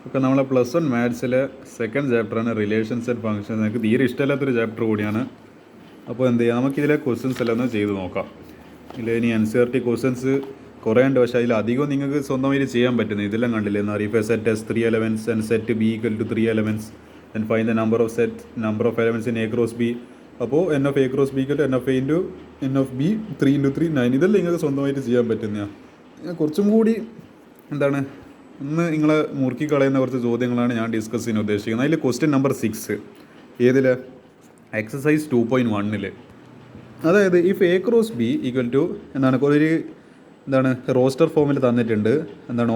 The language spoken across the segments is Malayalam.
ഒക്കെ നമ്മളെ +1 മാത്സിലെ സെക്കൻഡ് ചാപ്റ്ററാണ് റിലേഷൻസ് ആൻഡ് ഫങ്ഷൻസ്. എനിക്ക് തീരെ ഇഷ്ടമില്ലാത്തൊരു ചാപ്റ്റർ കൂടിയാണ്. അപ്പോൾ എന്ത് ചെയ്യാം, നമുക്കിതിലെ ക്വസ്റ്റ്യൻസ് എല്ലാം ഒന്ന് ചെയ്ത് നോക്കാം. ഇതിൽ ഇനി NCERT ക്വസ്റ്റ്യൻസ് കുറേ ഉണ്ട്, പക്ഷേ അതിലധികം നിങ്ങൾക്ക് സ്വന്തമായിട്ട് ചെയ്യാൻ പറ്റുന്നത് ഇതെല്ലാം കണ്ടില്ലേ. If A set has 3 elements and set B equal to 3 elements then find the number of elements in A cross B. അപ്പോൾ n of A cross B equal to n of A into n of B 3 into 3 9. ഇതെല്ലാം നിങ്ങൾക്ക് സ്വന്തമായിട്ട് ചെയ്യാൻ പറ്റുന്നതാണ്. കുറച്ചും കൂടി എന്താണ് ഇന്ന് നിങ്ങളെ മുറുക്കി കളയുന്ന കുറച്ച് ചോദ്യങ്ങളാണ് ഞാൻ ഡിസ്കസ് ചെയ്യാൻ ഉദ്ദേശിക്കുന്നത്. അതിൽ ക്വസ്റ്റ്യൻ നമ്പർ 6 ഏതിൽ എക്സസൈസ് 2.1 അതായത് if A cross B equal to എന്താണ് റോസ്റ്റർ ഫോമിൽ തന്നിട്ടുണ്ട്.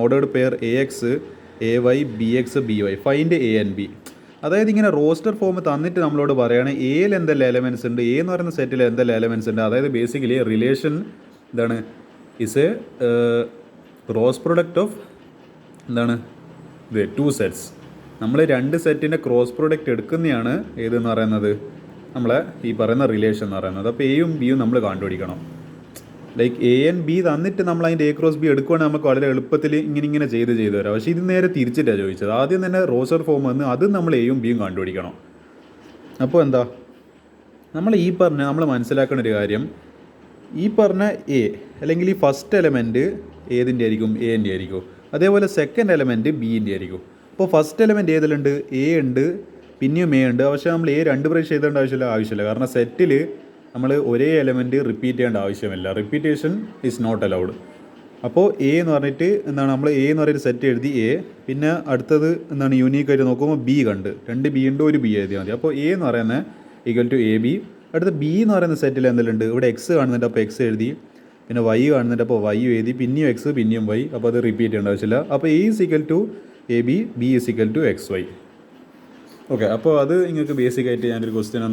Ordered pair AX AY BX BY find A and B. അതായത് ഇങ്ങനെ റോസ്റ്റർ ഫോം തന്നിട്ട് നമ്മളോട് പറയുകയാണ് എയിൽ എന്തെല്ലാം എലമെൻറ്റ്സ് ഉണ്ട്, എ എന്ന് പറയുന്ന സെറ്റിൽ എന്തെല്ലാം എലമെൻറ്റ്സ് ഉണ്ട്. അതായത് basically relation is A cross product of two sets. നമ്മൾ രണ്ട് സെറ്റിൻ്റെ ക്രോസ് പ്രൊഡക്റ്റ് എടുക്കുന്നതാണ് ഏതെന്ന് പറയുന്നത് നമ്മളെ ഈ പറയുന്ന റിലേഷൻ എന്ന് പറയുന്നത്. അപ്പോൾ എയും ബിയും നമ്മൾ കണ്ടുപിടിക്കണം. ലൈക്ക് A and B തന്നിട്ട് നമ്മൾ അതിൻ്റെ A ക്രോസ് B എടുക്കുകയാണെങ്കിൽ നമുക്ക് വളരെ എളുപ്പത്തിൽ ഇങ്ങനെ ചെയ്ത് വരാം. പക്ഷേ ഇത് നേരെ തിരിച്ചിട്ടാണ് ചോദിച്ചത്. ആദ്യം തന്നെ റോസ്റ്റർ ഫോം വന്ന് അത് നമ്മൾ എയും ബിയും കണ്ടുപിടിക്കണം. അപ്പോൾ നമ്മൾ മനസ്സിലാക്കേണ്ട ഒരു കാര്യം, ഈ പറഞ്ഞ എ അല്ലെങ്കിൽ ഈ ഫസ്റ്റ് എലമെൻറ്റ് ഏതിൻ്റെ ആയിരിക്കും, എൻ്റെ ആയിരിക്കും. അതേപോലെ സെക്കൻഡ് എലമെൻറ്റ് ബിൻ്റെ ആയിരിക്കും. അപ്പോൾ ഫസ്റ്റ് എലമെൻറ്റ് ഏതിലുണ്ട്, എ ഉണ്ട്, പിന്നെയും എ ഉണ്ട്. പക്ഷേ നമ്മൾ രണ്ട് പ്രാവശ്യം എഴുതേണ്ട ആവശ്യമില്ല. കാരണം സെറ്റിൽ നമ്മൾ ഒരേ എലമെൻറ്റ് റിപ്പീറ്റ് ചെയ്യേണ്ട ആവശ്യമില്ല. Repetition is not allowed. അപ്പോൾ എ എന്ന് പറഞ്ഞിട്ട് നമ്മൾ എ എന്ന് പറയുന്ന സെറ്റ് എഴുതി എ, പിന്നെ അടുത്തത് യൂണീക്കായിട്ട് നോക്കുമ്പോൾ ബി കണ്ട്, രണ്ട് ബി ഉണ്ട്, ഒരു ബി എഴുതിയാൽ മതി. അപ്പോൾ എ എന്ന് പറയുന്നത് ഈക്വൽ ടു AB. അടുത്ത ബി എന്ന് പറയുന്ന സെറ്റിൽ എന്തെല്ലാം ഇവിടെ എക്സ് കാണുന്നുണ്ട്, അപ്പോൾ എക്സ് എഴുതി, പിന്നെ വൈ കാണുന്നുണ്ട്, അപ്പോൾ വൈ എഴുതി, പിന്നെയും എക്സ് പിന്നെയും വൈ, അപ്പോൾ അത് റിപ്പീറ്റ് ചെയ്യേണ്ട ആവശ്യമില്ല. അപ്പോൾ A is equal to AB, B is equal to XY. Okay, അപ്പോൾ അത് നിങ്ങൾക്ക് ബേസിക്കായിട്ട് ഞാനൊരു ക്വസ്റ്റ്യൻ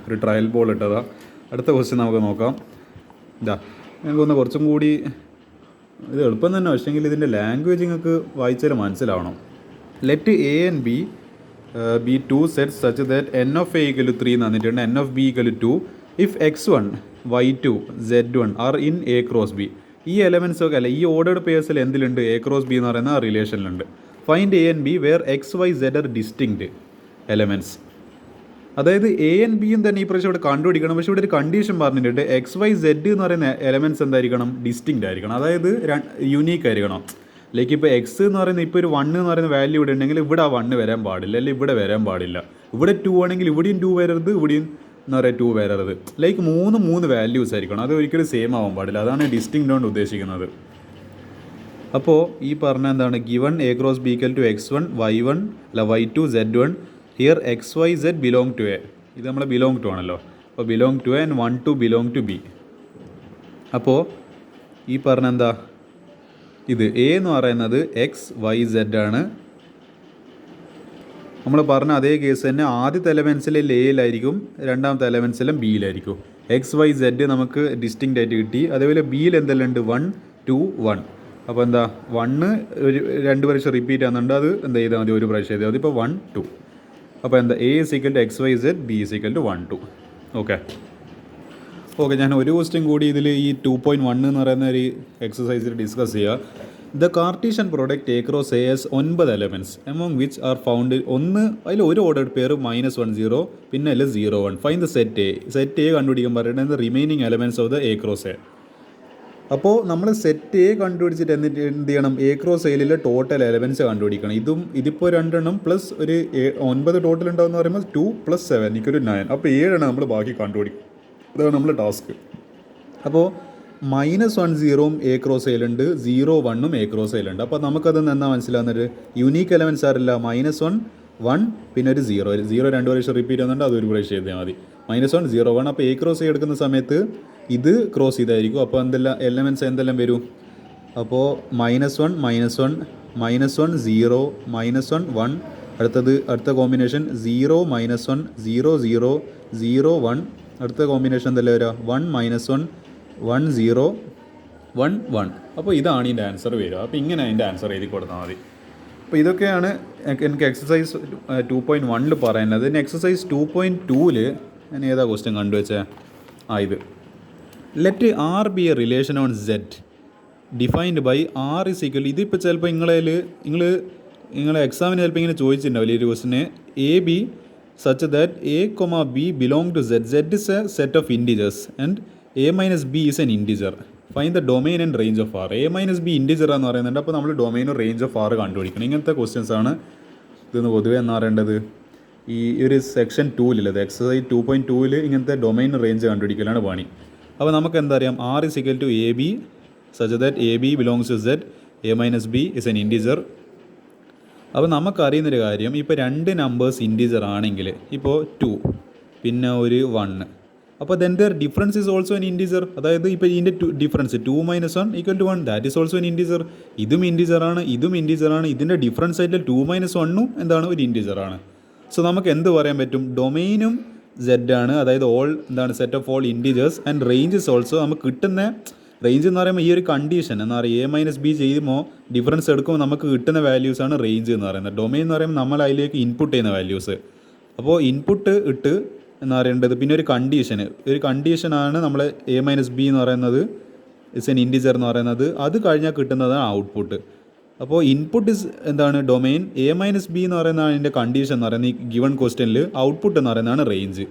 ഒരു ട്രയൽ ബോൾ ഇട്ടതാണ്. അടുത്ത ക്വസ്റ്റ്യൻ നമുക്ക് നോക്കാം. എനിക്കൊന്ന് കുറച്ചും കൂടി ഇത് എളുപ്പം തന്നെ, പക്ഷേങ്കിൽ ഇതിൻ്റെ ലാംഗ്വേജ് നിങ്ങൾക്ക് വായിച്ചാൽ മനസ്സിലാവണം. Let A and B be two sets such that n of A equal to 3 തന്നിട്ടുണ്ട്, n of B equal to 2 if x1 y2 z1 are in A cross B. ഈ എലമെൻറ്റ്സ് ഒക്കെ ഈ ഓർഡേർഡ് പേഴ്സിൽ എന്തിലുണ്ട്, A cross B എന്ന് പറയുന്ന റിലേഷനിലുണ്ട്. Find A and B where XY Z are distinct elements. അതായത് A and B തന്നെ ഈ പ്രാവശ്യം ഇവിടെ കണ്ടുപിടിക്കണം. പക്ഷേ ഇവിടെ ഒരു കണ്ടീഷൻ പറഞ്ഞിട്ടുണ്ട്, XYZ എന്ന് പറയുന്ന എലമെൻറ്റ്സ് എന്തായിരിക്കണം, ഡിസ്റ്റിങ്ക്റ്റ് ആയിരിക്കണം. അതായത് യുണീക്ക് ആയിരിക്കണം. ലൈക്ക് ഇപ്പോൾ എക്സ് എന്ന് പറയുന്നത് ഇപ്പോൾ ഒരു 1 എന്ന് പറയുന്ന വാല്യൂ ഇവിടെ ഉണ്ടെങ്കിൽ ഇവിടെ ആ 1 വരാൻ പാടില്ല, അല്ലെങ്കിൽ ഇവിടെ വരാൻ പാടില്ല. ഇവിടെ 2 ആണെങ്കിൽ ഇവിടെയും 2 വരരുത്, ഇവിടെയും 2 വരരുത്. ലൈക്ക് മൂന്ന് വാല്യൂസ് ആയിരിക്കണം. അത് ഒരിക്കലും സെയിം ആവാൻ പാടില്ല. അതാണ് ഡിസ്റ്റിങ്ക്റ്റ് കൊണ്ട് ഉദ്ദേശിക്കുന്നത്. അപ്പോൾ ഈ പറഞ്ഞ given A cross B equal to x1 y1 y2 z1 here XYZ belong to A. ഇത് നമ്മൾ ബിലോങ് ടു ആണല്ലോ. അപ്പോൾ belong to A and 1 2 belong to B. അപ്പോൾ ഈ പറഞ്ഞ ഇത് A എന്ന് പറയുന്നത് XYZ ആണ്. നമ്മൾ പറഞ്ഞ അതേ കേസ് തന്നെ ആദ്യത്തെ എലമെൻസിലെ എയിലായിരിക്കും, രണ്ടാമത്തെ എലമെൻസിലും ബിയിലായിരിക്കും. XYZ നമുക്ക് ഡിസ്റ്റിങ്ക്റ്റ് ആയിട്ട് കിട്ടി. അതേപോലെ ബിയിൽ എന്തെല്ലാം ഉണ്ട്, 1 2 1. അപ്പോൾ 1 രണ്ട് പ്രാവശ്യം റിപ്പീറ്റ് ആകുന്നുണ്ട്, അത് ചെയ്താൽ മതി, ഒരു പ്രാവശ്യം ചെയ്താൽ മതി. ഇപ്പോൾ 1 2. അപ്പോൾ A is equal to XYZ, B is equal to 1 2. Okay, ഞാൻ ഒരു ക്വസ്റ്റ്യൻ കൂടി ഇതിൽ ഈ 2.1 എന്ന് പറയുന്ന ഒരു എക്സസൈസിൽ ഡിസ്കസ് ചെയ്യുക. The Cartesian product A cross A has 9 elements among which are found അതിൽ ഒരു ഓർഡേർഡ് പെയർ -1 0, പിന്നെ അതിൽ 0 1. ഫൈൻഡ് ദ സെറ്റ് A കണ്ടുപിടിക്കാൻ പറയുന്നത് remaining elements of the A cross A. അപ്പോൾ നമ്മൾ സെറ്റ് A കണ്ടുപിടിച്ചിട്ട് എന്ത് ചെയ്യണം, A ക്രോസ് Aയിലെ ടോട്ടൽ എലമെൻറ്റ്സ് കണ്ടുപിടിക്കണം. ഇതിപ്പോൾ 2 എണ്ണം പ്ലസ് ഒരു 9 ടോട്ടൽ ഉണ്ടാവുമെന്ന് പറയുമ്പോൾ 2 + 7 = 9. അപ്പോൾ 7 നമ്മൾ ബാക്കി കണ്ടുപിടിക്കും. ഇതാണ് നമ്മൾ ടാസ്ക്. അപ്പോൾ -1 0 A ക്രോസ് Aയിലുണ്ട്, 0 1 A ക്രോസ് Aയിലുണ്ട്. അപ്പോൾ നമുക്കത് എന്താ മനസ്സിലാവുന്നത്, യുണീക്ക് എലമെൻറ്റ്സ് ആരില്ല, -1 1 പിന്നെ ഒരു 0 രണ്ട് പ്രാവശ്യം റിപ്പീറ്റ് ചെയ്യുന്നുണ്ട്, അതൊരു പ്രാവശ്യം ചെയ്താൽ മതി. -1 0 1. അപ്പോൾ A ക്രോസ് A എടുക്കുന്ന സമയത്ത് ഇത് ക്രോസ് ചെയ്തായിരിക്കും. അപ്പോൾ എലമെൻറ്റ്സ് എന്തെല്ലാം വരും, അപ്പോൾ -1 -1 -1 0 -1 1. അടുത്ത കോമ്പിനേഷൻ 0 -1 0 0 0 1. അടുത്ത കോമ്പിനേഷൻ എന്തെല്ലാം വരിക, 1 -1 1 0 1 1. അപ്പോൾ ഇതാണ് ഇതിൻ്റെ ആൻസർ വരിക. അപ്പോൾ ഇങ്ങനെ അതിൻ്റെ ആൻസർ എഴുതി കൊടുത്താൽ മതി. അപ്പോൾ ഇതൊക്കെയാണ് എനിക്ക് എക്സസൈസ് 2.1 പറയുന്നത്. ഇനി എക്സസൈസ് 2.2 ഞാൻ ഏതാ ക്വസ്റ്റ്യൻ കണ്ടുവച്ചേ, ഇത് let R be a relation on Z defined by R is equal. ഇതിപ്പോൾ ചിലപ്പോൾ നിങ്ങൾ നിങ്ങൾ എക്സാമിന് ചിലപ്പോൾ ഇങ്ങനെ ചോദിച്ചിട്ടുണ്ടാവില്ല ഈ ക്വസ്റ്റിന് A B such that A comma B belong to Z Z is a set of integers and A minus B is an integer find the domain and range of R A minus B integer എന്ന് പറയുന്നുണ്ട്. അപ്പോൾ നമ്മൾ ഡൊമൈനും റേഞ്ച് ഓഫ് ആർ കണ്ടുപിടിക്കണം. ഇങ്ങനത്തെ ക്വസ്റ്റ്യൻസ് ആണ് ഇതെന്ന് പൊതുവെ എന്ന് പറയേണ്ടത് ഈ ഒരു സെക്ഷൻ 2-ലുള്ളത് എക്സസൈസ് 2.2-ൽ ഇങ്ങനത്തെ ഡൊമൈൻ റേഞ്ച് കണ്ടുപിടിക്കലാണ് പണി. അപ്പോൾ നമുക്ക് എന്താ അറിയാം R is equal to A B such that A B belongs to Z A minus B is an integer. അപ്പോൾ നമുക്കറിയുന്നൊരു കാര്യം ഇപ്പോൾ രണ്ട് നമ്പേഴ്സ് ഇൻഡിജർ ആണെങ്കിൽ ഇപ്പോൾ 2 പിന്നെ ഒരു 1 അപ്പോൾ then there difference is also an integer. അതായത് ഇപ്പോൾ ഇതിൻ്റെ difference 2 - 1 = 1 that is also an integer. ഇതും ഇൻഡിജറാണ് ഇതും ഇൻഡിജറാണ്. ഇതിൻ്റെ ഡിഫറൻസ് ആയിട്ട് 2 - 1 എന്താണ് ഒരു ഇൻഡിജറാണ്. സോ നമുക്ക് എന്ത് പറയാൻ പറ്റും ഡൊമൈനും സെഡ് ആണ് അതായത് ഓൾ എന്താണ് set of all integers and range is also നമുക്ക് കിട്ടുന്ന റേഞ്ച് എന്ന് പറയുമ്പോൾ ഈ ഒരു കണ്ടീഷൻ എന്താ പറയുക എ മൈനസ് ബി ചെയ്യുമ്പോൾ ഡിഫറൻസ് എടുക്കുമ്പോൾ നമുക്ക് കിട്ടുന്ന വാല്യൂസാണ് റേഞ്ച് എന്ന് പറയുന്നത്. ഡൊമൈൻ എന്ന് പറയുമ്പോൾ നമ്മൾ അതിലേക്ക് ഇൻപുട്ട് ചെയ്യുന്ന വാല്യൂസ്. അപ്പോൾ ഇൻപുട്ട് ഇട്ട് എന്ന് പറയേണ്ടത് പിന്നെ ഒരു കണ്ടീഷനാണ് നമ്മൾ എ മൈനസ് ബി എന്ന് പറയുന്നത് ഇസ് എൻ ഇൻഡിജർ എന്ന് പറയുന്നത്. അത് കഴിഞ്ഞാൽ കിട്ടുന്നതാണ് ഔട്ട്പുട്ട്. അപ്പോൾ ഇൻപുട്ട് ഇസ് എന്താണ് ഡൊമൈൻ എ മൈനസ് ബി എന്ന് പറയുന്നതാണ് അതിൻ്റെ കണ്ടീഷൻ എന്ന് പറയുന്നത് ഈ ഗിവൺ ക്വസ്റ്റ്യനിൽ. ഔട്ട്പുട്ട് എന്ന് പറയുന്നതാണ് റേഞ്ച്.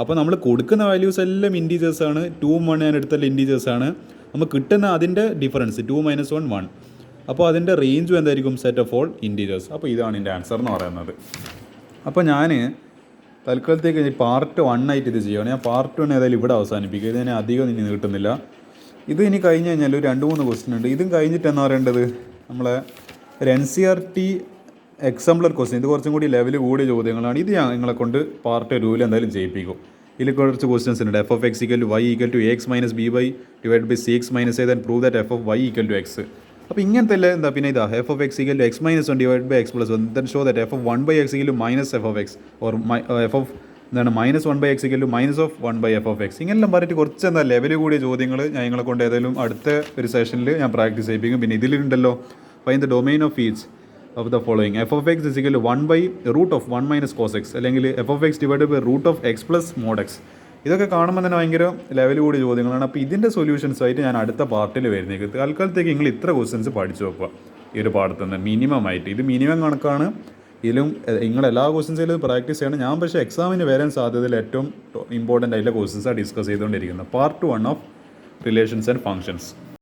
അപ്പോൾ നമ്മൾ കൊടുക്കുന്ന വാല്യൂസ് എല്ലാം ഇൻഡിജേഴ്സാണ്. 2 - 1 ഞാൻ എടുത്തുള്ള ഇൻഡിജേഴ്സാണ്. നമുക്ക് കിട്ടുന്ന അതിൻ്റെ ഡിഫറൻസ് 2 - 1 1. അപ്പോൾ അതിൻ്റെ റേഞ്ചും എന്തായിരിക്കും സെറ്റ് ഓഫ് ഓൾ ഇൻഡിജേഴ്സ്. അപ്പോൾ ഇതാണ് എൻ്റെ ആൻസർ എന്ന് പറയുന്നത്. അപ്പോൾ ഞാൻ തൽക്കാലത്തേക്ക് പാർട്ട് 1 ആയിട്ട് ഇത് ചെയ്യുകയാണ്. ഞാൻ പാർട്ട് 1 ഏതായാലും ഇവിടെ അവസാനിപ്പിക്കുക. ഇത് ഞാൻ അധികം ഇനി നീട്ടുന്നില്ല. ഇത് ഇനി കഴിഞ്ഞ് കഴിഞ്ഞാൽ ഒരു 2-3 ക്വസ്റ്റ്യൻ ഉണ്ട്. ഇതും കഴിഞ്ഞിട്ട് എന്താ പറയേണ്ടത് നമ്മളെ ഒരു NCERT എക്സാംപ്ലർ ക്വസ്റ്റ്യൻ. ഇത് കുറച്ചും കൂടി ലെവൽ കൂടിയ ചോദ്യങ്ങളാണ്. ഇത് ഞാൻ നിങ്ങളെ കൊണ്ട് പാർട്ട് 2-ൽ എന്തായാലും ചെയ്യിപ്പിക്കും. ഇതിൽ കുറച്ച് ക്വസ്റ്റ്യൻസ് ഉണ്ട്. f of x = y = ax minus by divided by cx minus a then prove that f of y = x. അപ്പോൾ ഇങ്ങനത്തെ അല്ലേ എന്താ പിന്നെ ഇതാ f of x = x minus 1 divided by x plus 1 then show that f of 1 by x = minus f of x or f of എന്താണ് minus 1 by x = minus of 1 by f of x. ഇങ്ങനെല്ലാം പറഞ്ഞിട്ട് കുറച്ച് എന്താ ലെവൽ കൂടിയ ചോദ്യങ്ങൾ ഞാൻ നിങ്ങളെ കൊണ്ട് ഏതായാലും അടുത്ത ഒരു സെഷനിൽ ഞാൻ പ്രാക്ടീസ് ചെയ്യിപ്പിക്കും. പിന്നെ ഇതിലുണ്ടല്ലോ find the domain of each of the following f of x is equal to 1 by root of 1 minus cos x അല്ലെങ്കിൽ f of x divided by root of x plus mod x. ഇതൊക്കെ കാണുമ്പോൾ തന്നെ ഭയങ്കര ലെവൽ കൂടിയ ചോദ്യങ്ങളാണ്. അപ്പോൾ ഇതിൻ്റെ സൊല്യൂഷൻസ് ആയിട്ട് ഞാൻ അടുത്ത പാർട്ടിൽ വരുന്നേക്ക്. തൽക്കാലത്തേക്ക് നിങ്ങൾ ഇത്ര ക്വസ്റ്റ്യൻസ് പഠിച്ചു വെക്കുക ഈ ഒരു പാഠത്തിൽ നിന്ന് മിനിമം ആയിട്ട്. ഇത് മിനിമം കണക്കാണ്. ഇതിലും നിങ്ങൾ എല്ലാ ക്വസ്റ്റ്യൻസിലും പ്രാക്ടീസ് ചെയ്യണം. ഞാൻ പക്ഷേ എക്സാമിന് വരാൻ സാധ്യതയിൽ ഏറ്റവും ഇമ്പോർട്ടൻ്റ് ആയിട്ടുള്ള ക്വസ്റ്റ്യൻസാണ് ഡിസ്കസ് ചെയ്തുകൊണ്ടിരിക്കുന്നത്. Part 1 of relations and functions.